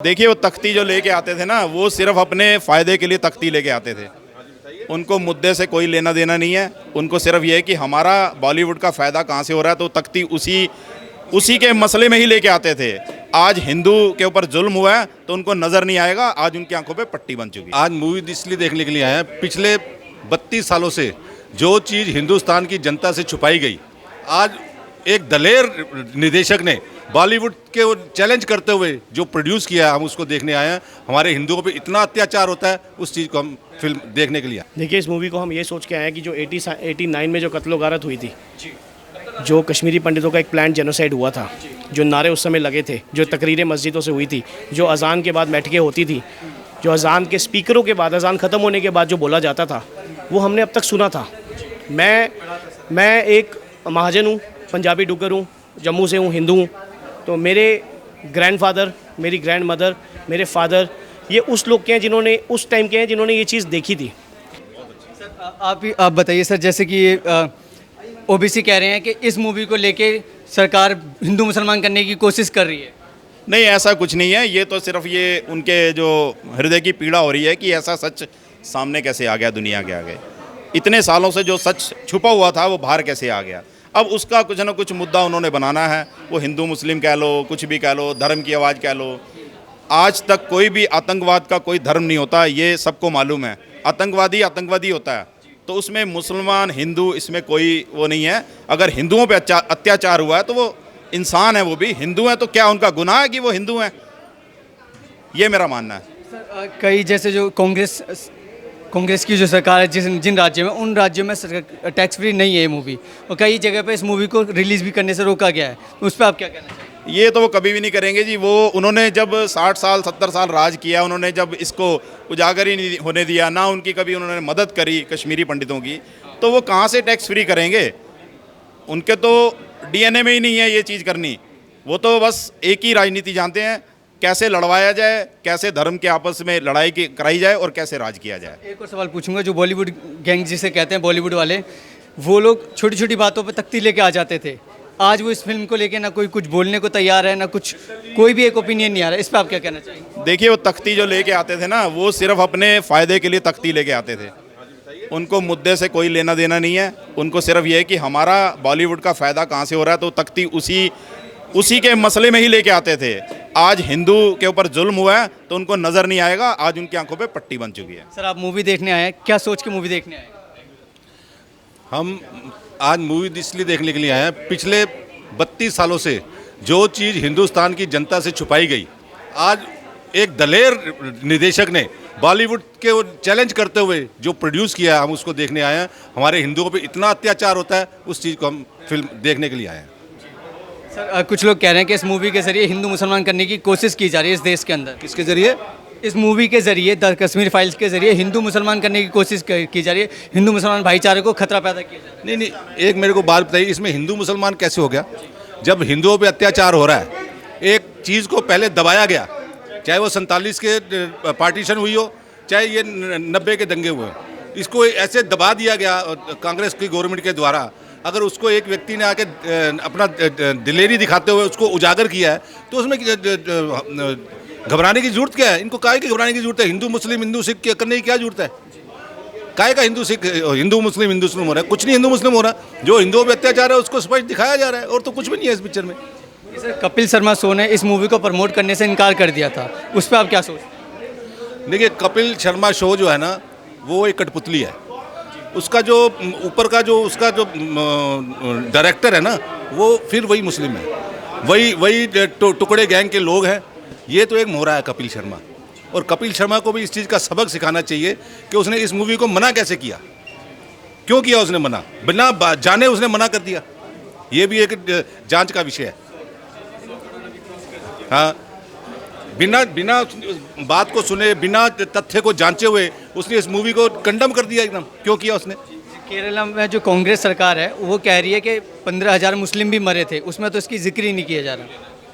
देखिए वो तख्ती जो लेके आते थे ना, वो सिर्फ अपने फ़ायदे के लिए तख्ती लेके आते थे। उनको मुद्दे से कोई लेना देना नहीं है। उनको सिर्फ ये है कि हमारा बॉलीवुड का फ़ायदा कहाँ से हो रहा है, तो तख्ती उसी के मसले में ही लेके आते थे। आज हिंदू के ऊपर जुल्म हुआ है तो उनको नज़र नहीं आएगा, आज उनकी आंखों पे पट्टी बन चुकी है। आज मूवी इसलिए देखने के लिए आए हैं, पिछले 32 सालों से जो चीज़ हिंदुस्तान की जनता से छुपाई गई, आज एक दलेर निदेशक ने बॉलीवुड के वो चैलेंज करते हुए जो प्रोड्यूस किया है, हम उसको देखने आए हैं। हमारे हिंदुओं पे इतना अत्याचार होता है, उस चीज़ को हम फिल्म देखने के लिए। देखिए, इस मूवी को हम ये सोच के आए हैं कि जो 89 में जो कत्लो गारत हुई थी, जो कश्मीरी पंडितों का एक प्लान जेनोसाइड हुआ था, जो नारे उस समय लगे थे, जो तकरीरें मस्जिदों से हुई थी, जो अजान के बाद बैठकें होती थी, जो अजान के स्पीकरों के बाद, अजान ख़त्म होने के बाद जो बोला जाता था, वो हमने अब तक सुना था। मैं एक महाजन हूँ, पंजाबी डुगर हूँ, जम्मू से हूँ, हिंदू हूँ। तो मेरे ग्रैंडफादर, मेरी ग्रैंड मदर, मेरे फादर, ये उस लोग के हैं जिन्होंने उस टाइम के हैं जिन्होंने ये चीज़ देखी थी। सर आप बताइए सर, जैसे कि ओबीसी कह रहे हैं कि इस मूवी को लेके सरकार हिंदू मुसलमान करने की कोशिश कर रही है। नहीं, ऐसा कुछ नहीं है। ये तो सिर्फ ये उनके जो हृदय की पीड़ा हो रही है कि ऐसा सच सामने कैसे आ गया दुनिया के आगे। इतने सालों से जो सच छुपा हुआ था वो बाहर कैसे आ गया। अब उसका कुछ ना कुछ मुद्दा उन्होंने बनाना है। वो हिंदू मुस्लिम कह लो, कुछ भी कह लो, धर्म की आवाज़ कह लो। आज तक कोई भी आतंकवाद का कोई धर्म नहीं होता, ये सबको मालूम है। आतंकवादी होता है, तो उसमें मुसलमान हिंदू इसमें कोई वो नहीं है। अगर हिंदुओं पे अत्याचार हुआ है तो वो इंसान है, वो भी हिंदू हैं, तो क्या उनका गुनाह है कि वो हिंदू हैं? ये मेरा मानना है। सर कई जैसे जो कांग्रेस की जो सरकार है, जिन राज्यों में, उन राज्यों में टैक्स फ्री नहीं है ये मूवी, और कई जगह पे इस मूवी को रिलीज़ भी करने से रोका गया है। उस पर आप क्या कहना चाहिए? ये तो वो कभी भी नहीं करेंगे जी। वो उन्होंने जब 60 साल 70 साल राज किया, उन्होंने जब इसको उजागर ही नहीं होने दिया, ना उनकी कभी उन्होंने मदद करी कश्मीरी पंडितों की, तो वो कहाँ से टैक्स फ्री करेंगे? उनके तो डीएनए में ही नहीं है ये चीज़ करनी। वो तो बस एक ही राजनीति जानते हैं, कैसे लड़वाया जाए, कैसे धर्म के आपस में लड़ाई कराई जाए और कैसे राज किया जाए। एक और सवाल पूछूंगा, जो बॉलीवुड गैंग जिसे कहते हैं बॉलीवुड वाले, वो लोग छोटी छोटी बातों पर तख्ती लेके आ जाते थे। आज वो इस फिल्म को लेके ना कोई कुछ बोलने को तैयार है, ना कोई भी एक ओपिनियन नहीं आ रहा है। इस पर आप क्या कहना चाहिए? देखिए वो तख्ती जो लेके आते थे ना, वो सिर्फ अपने फ़ायदे के लिए तख्ती लेके आते थे। उनको मुद्दे से कोई लेना देना नहीं है। उनको सिर्फ ये है कि हमारा बॉलीवुड का फ़ायदा कहाँ से हो रहा है, तो तख्ती उसी के मसले में ही लेके आते थे। आज हिंदू के ऊपर जुल्म हुआ है तो उनको नज़र नहीं आएगा, आज उनकी आंखों पे पट्टी बन चुकी है। सर आप मूवी देखने आए हैं, क्या सोच के मूवी देखने आए? हम आज मूवी इसलिए देखने के लिए आए हैं, पिछले 32 सालों से जो चीज़ हिंदुस्तान की जनता से छुपाई गई, आज एक दलेर निदेशक ने बॉलीवुड के वो चैलेंज करते हुए जो प्रोड्यूस किया है, हम उसको देखने आए हैं। हमारे हिंदुओं पे इतना अत्याचार होता है, उस चीज़ को हम फिल्म देखने के लिए आए हैं। सर कुछ लोग कह रहे हैं कि इस मूवी के जरिए हिंदू मुसलमान करने की कोशिश की जा रही है इस देश के अंदर। किसके जरिए? इस मूवी के जरिए, द कश्मीर फाइल्स के जरिए हिंदू मुसलमान करने की कोशिश की जा रही है, हिंदू मुसलमान भाईचारे को खतरा पैदा किया जा रहा है। नहीं, एक मेरे को बात बताइए, इसमें हिंदू मुसलमान कैसे हो गया? जब हिंदुओं पे अत्याचार हो रहा है, एक चीज़ को पहले दबाया गया, चाहे वो 47 के पार्टीशन हुई हो, चाहे ये 90 के दंगे हुए, इसको ऐसे दबा दिया गया कांग्रेस की गवर्नमेंट के द्वारा। अगर उसको एक व्यक्ति ने आके अपना दिलेरी दिखाते हुए उसको उजागर किया है, तो उसमें घबराने की जरूरत क्या है? इनको काहे की घबराने की जरूरत है? हिंदू मुस्लिम, हिंदू सिख करने की क्या जरूरत है? काहे का हिंदू सिख, हिंदू मुस्लिम हो रहा है? कुछ नहीं हिंदू मुस्लिम हो रहा। जो हिंदुओं पे अत्याचार है उसको स्पष्ट दिखाया जा रहा है, और तो कुछ भी नहीं है इस पिक्चर में। सर कपिल शर्मा शो ने इस मूवी को प्रमोट करने से इनकार कर दिया था, उस पर आप क्या सोचते हैं? देखिए, कपिल शर्मा शो जो है ना, वो एक कठपुतली है। उसका जो ऊपर का जो उसका जो डायरेक्टर है ना, वो फिर वही मुस्लिम है, वही टुकड़े गैंग के लोग हैं। ये तो एक मोहरा है कपिल शर्मा, और कपिल शर्मा को भी इस चीज़ का सबक सिखाना चाहिए कि उसने इस मूवी को मना कैसे किया, क्यों किया उसने मना, बिना जाने उसने मना कर दिया। ये भी एक जांच का विषय है। हाँ, बिना बात को सुने, बिना तथ्य को जांचे हुए उसने इस मूवी को कंडम कर दिया एकदम। क्यों किया उसने? केरला में जो कांग्रेस सरकार है वो कह रही है कि 15,000 मुस्लिम भी मरे थे, उसमें तो इसकी जिक्र ही नहीं किया जा रहा।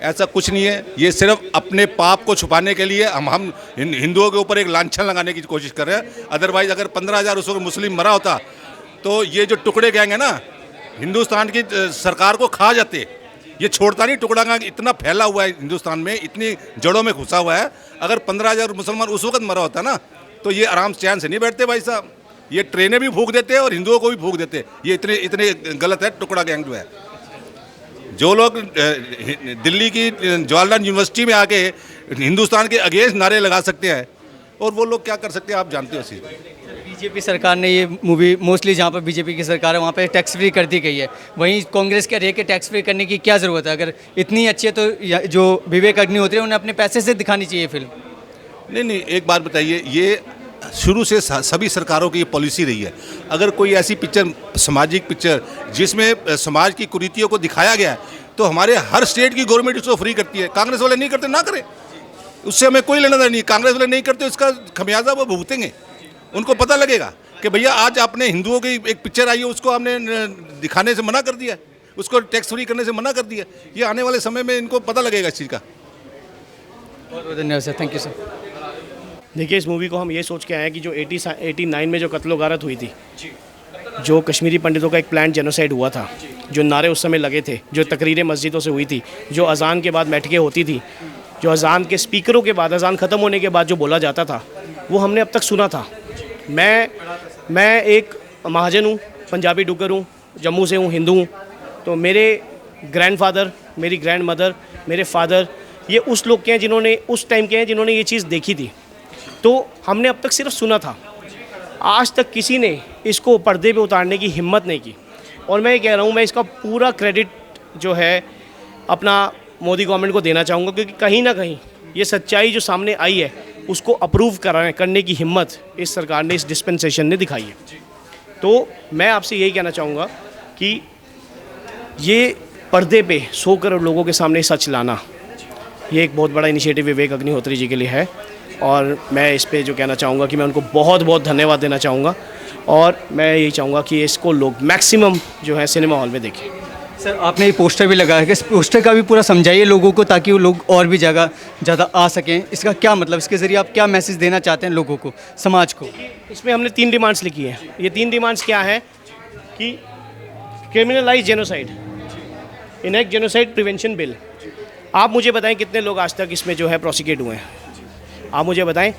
ऐसा कुछ नहीं है। ये सिर्फ अपने पाप को छुपाने के लिए हम हिंदुओं के ऊपर एक लांछन लगाने की कोशिश कर रहे हैं। अदरवाइज अगर 15,000 उस वक्त मुस्लिम मरा होता तो ये जो टुकड़े गैंग है ना, हिंदुस्तान की सरकार को खा जाते। ये छोड़ता नहीं, टुकड़ा का इतना फैला हुआ है हिंदुस्तान में, इतनी जड़ों में घुसा हुआ है। अगर 15,000 मुसलमान उस वक्त मरा होता ना तो ये आराम से चैन से नहीं बैठते भाई साहब। ये ट्रेनें भी फूंक देते और हिंदुओं को भी फूंक देते। ये इतने इतने गलत है टुकड़ा गैंग जो है। जो लोग दिल्ली की जवाहरलाल यूनिवर्सिटी में आके हिंदुस्तान के अगेंस्ट नारे लगा सकते हैं और वो लोग क्या कर सकते हैं आप जानते हो। सी बीजेपी सरकार ने ये मूवी मोस्टली जहाँ पर बीजेपी की सरकार है वहाँ पे टैक्स फ्री कर दी गई है, वहीं कांग्रेस के रह के टैक्स फ्री करने की क्या ज़रूरत है? अगर इतनी अच्छी है तो जो विवेक अग्निहोत्री उन्हें अपने पैसे से दिखानी चाहिए फिल्म। नहीं, एक बात बताइए, ये शुरू से सभी सरकारों की ये पॉलिसी रही है। अगर कोई ऐसी पिक्चर, सामाजिक पिक्चर जिसमें समाज की कुरीतियों को दिखाया गया है तो हमारे हर स्टेट की गवर्नमेंट उसको फ्री करती है। कांग्रेस वाले नहीं करते, ना करें, उससे हमें कोई लेना देना नहीं। कांग्रेस वाले नहीं करते, इसका खमियाजा वो भुगतेंगे। उनको पता लगेगा कि भैया आज आपने हिंदुओं की एक पिक्चर आई है उसको आपने दिखाने से मना कर दिया, उसको टैक्स फ्री करने से मना कर दिया। ये आने वाले समय में इनको पता लगेगा इस चीज़ का। बहुत बहुत धन्यवाद सर, थैंक यू सर। देखिए, इस मूवी को हम ये सोच के आए हैं कि जो 89 में जो कत्लो गारत हुई थी, जो कश्मीरी पंडितों का एक प्लान जेनोसाइड हुआ था, जो नारे उस समय लगे थे, जो तकरीरें मस्जिदों से हुई थी, जो अजान के बाद बैठकें होती थी, जो अजान के स्पीकरों के बाद, अजान ख़त्म होने के बाद जो बोला जाता था, वो हमने अब तक सुना था। मैं एक महाजन हूँ, पंजाबी डुगर हूँ, जम्मू से हूँ, हिंदू हूँ। तो मेरे ग्रैंडफादर, मेरी ग्रैंड मदर, मेरे फादर, ये उस लोग के हैं जिन्होंने उस टाइम के हैं जिन्होंने ये चीज़ देखी थी। तो हमने अब तक सिर्फ सुना था, आज तक किसी ने इसको पर्दे पे उतारने की हिम्मत नहीं की। और मैं ये कह रहा हूँ, मैं इसका पूरा क्रेडिट जो है अपना मोदी गवर्नमेंट को देना चाहूँगा, क्योंकि कहीं ना कहीं ये सच्चाई जो सामने आई है उसको अप्रूव करने की हिम्मत इस सरकार ने, इस डिस्पेंसेशन ने दिखाई है। तो मैं आपसे यही कहना चाहूँगा कि ये पर्दे पे 100 करोड़ लोगों के सामने सच लाना, ये एक बहुत बड़ा इनिशिएटिव विवेक अग्निहोत्री जी के लिए है। और मैं इस पे जो कहना चाहूँगा कि मैं उनको बहुत बहुत धन्यवाद देना चाहूँगा। और मैं यही चाहूँगा कि इसको लोग मैक्सिमम जो है सिनेमा हॉल में देखें। सर, आपने ये पोस्टर भी लगाया है, इस पोस्टर का भी पूरा समझाइए लोगों को ताकि वो लोग और भी ज़्यादा आ सकें। इसका क्या मतलब, इसके ज़रिए आप क्या मैसेज देना चाहते हैं लोगों को, समाज को? इसमें हमने 3 डिमांड्स लिखी हैं। ये 3 डिमांड्स क्या हैं कि criminalize genocide, enact genocide prevention bill. आप मुझे बताएं कितने लोग आज तक इसमें जो है प्रोसिक्यूट हुए हैं? आप मुझे बताएं।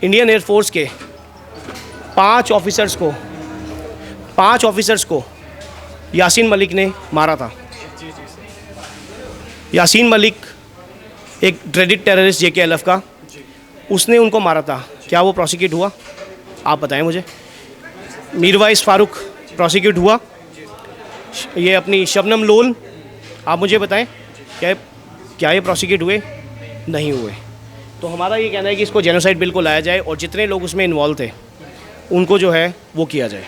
इंडियन एयरफोर्स के 5 ऑफिसर्स को यासीन मलिक ने मारा था। यासीन मलिक एक ड्रेडेड टेररिस्ट JKLF का, उसने उनको मारा था। क्या वो प्रोसिक्यूट हुआ? आप बताएं मुझे। मीरवाइस फारूक प्रोसिक्यूट हुआ? ये अपनी शबनम लोन, आप मुझे बताएं क्या ये प्रोसिक्यूट हुए? नहीं हुए। तो हमारा ये कहना है कि इसको जेनोसाइड बिल को लाया जाए और जितने लोग उसमें इन्वॉल्व थे उनको जो है वो किया जाए।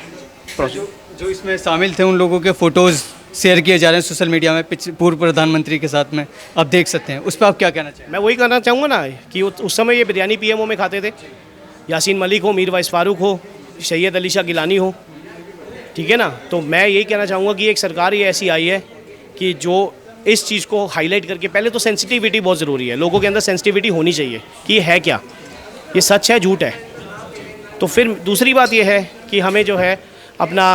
जो इसमें शामिल थे उन लोगों के फ़ोटोज़ शेयर किए जा रहे हैं सोशल मीडिया में पूर्व प्रधानमंत्री के साथ में, आप देख सकते हैं, उस पर आप क्या कहना चाहेंगे? मैं वही कहना चाहूँगा ना कि उस समय ये बिरयानी PMO में खाते थे। यासीन मलिक हो, मीरवाइस फारूक हो, सैयद अली शाह गिलानी हो, ठीक है ना। तो मैं यही कहना चाहूँगा कि एक सरकार ही ऐसी आई है कि जो इस चीज़ को हाईलाइट करके, पहले तो सेंसिटिविटी बहुत ज़रूरी है, लोगों के अंदर सेंसिटिविटी होनी चाहिए कि ये है क्या, ये सच है झूठ है। तो फिर दूसरी बात ये है कि हमें जो है अपना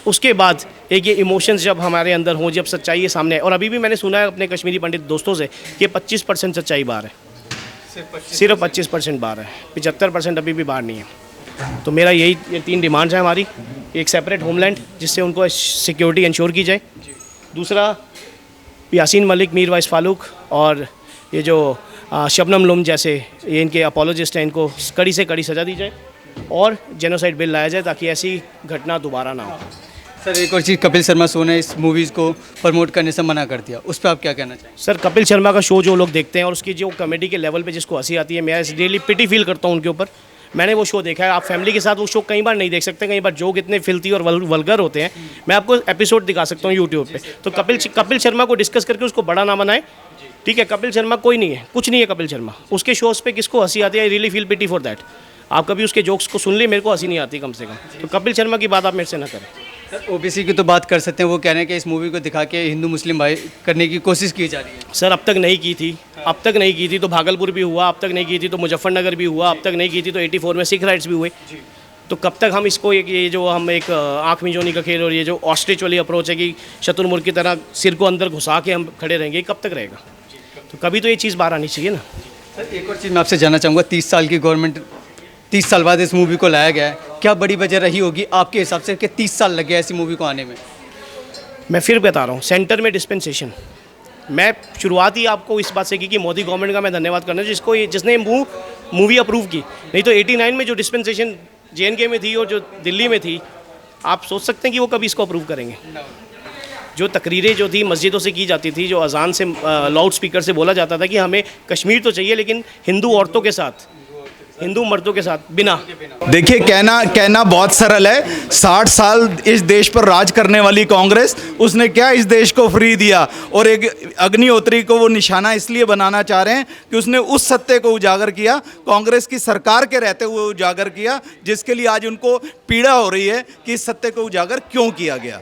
उसके बाद एक ये इमोशंस जब हमारे अंदर हों, जब सच्चाई ये सामने है। और अभी भी मैंने सुना है अपने कश्मीरी पंडित दोस्तों से कि 25% सच्चाई बाहर है, सिर्फ 25% बाहर है, 75% अभी भी बाहर नहीं है। तो मेरा यही ये 3 डिमांड्स हैं हमारी। एक सेपरेट होमलैंड जिससे उनको सिक्योरिटी इंश्योर की जाए, दूसरा यासीन मलिक, मीरवाइस फारूक और ये जो शबनम लोम जैसे ये इनके अपोलोजिस्ट हैं, इनको कड़ी से कड़ी सज़ा दी जाए और जेनोसाइड बिल लाया जाए ताकि ऐसी घटना दोबारा ना हो। सर, एक और चीज़, कपिल शर्मा शो ने इस मूवीज़ को प्रमोट करने से मना कर दिया, उस पर आप क्या कहना चाहेंगे? सर, कपिल शर्मा का शो जो लोग देखते हैं और उसकी जो कॉमेडी के लेवल पे जिसको हंसी आती है, मैं रियली पिटी फील करता हूँ उनके ऊपर। मैंने वो शो देखा है। आप फैमिली के साथ वो शो कई बार नहीं देख सकते, कई बार जोक इतने फिल्थी और वल्गर होते हैं। मैं आपको एपिसोड दिखा सकता हूँ यूट्यूब पे। तो कपिल शर्मा को डिस्कस करके उसको बड़ा ना बनाए, ठीक है। कपिल शर्मा कोई नहीं है, कुछ नहीं है कपिल शर्मा। उसके शोज़ पे किसको हंसी आती है, I really feel pity for that. आप कभी उसके जोक्स को सुन लिए, मेरे को हंसी नहीं आती कम से कम। तो कपिल शर्मा की बात आप मेरे से ना करें। सर, ओबीसी की तो बात कर सकते हैं, वो कह रहे हैं कि इस मूवी को दिखा के हिंदू मुस्लिम भाई करने की कोशिश की जा रही है। सर, अब तक नहीं की थी, अब तक नहीं की थी तो भागलपुर भी हुआ, अब तक नहीं की थी तो मुजफ्फरनगर भी हुआ, अब तक नहीं की थी तो 84 में सिख राइट्स भी हुए। तो कब तक हम इसको ये जो हम एक आँख मिचौनी का खेल और ये जो ऑस्ट्रिच वाली अप्रोच है कि शतुरमुर्ग की तरह सिर को अंदर घुसा के हम खड़े रहेंगे, कब तक रहेगा? तो कभी तो ये चीज़ बाहर आनी चाहिए ना। सर एक और चीज़ मैं आपसे जानना चाहूँगा, 30 साल की गवर्नमेंट, 30 साल बाद इस मूवी को लाया गया है, क्या बड़ी वजह रही होगी आपके हिसाब से कि 30 साल लग गया ऐसी मूवी को आने में? मैं फिर बता रहा हूँ, सेंटर में डिस्पेंसेशन। मैं शुरुआत ही आपको इस बात से की कि मोदी गवर्नमेंट का मैं धन्यवाद करना जिसने मूवी अप्रूव की। नहीं तो 89 में जो डिस्पेंसेशन JNK में थी और जो दिल्ली में थी, आप सोच सकते हैं कि वो कभी इसको अप्रूव करेंगे? जो तकरीरें जो थी मस्जिदों से की जाती थी, जो अजान से लाउड स्पीकर से बोला जाता था कि हमें कश्मीर तो चाहिए लेकिन हिंदू औरतों के साथ, हिंदू मर्दों के साथ बिना। देखिए कहना बहुत सरल है। 60 साल इस देश पर राज करने वाली कांग्रेस, उसने क्या इस देश को फ्री दिया? और एक अग्निहोत्री को वो निशाना इसलिए बनाना चाह रहे हैं कि उसने उस सत्य को उजागर किया, कांग्रेस की सरकार के रहते हुए उजागर किया, जिसके लिए आज उनको पीड़ा हो रही है कि इस सत्य को उजागर क्यों किया गया।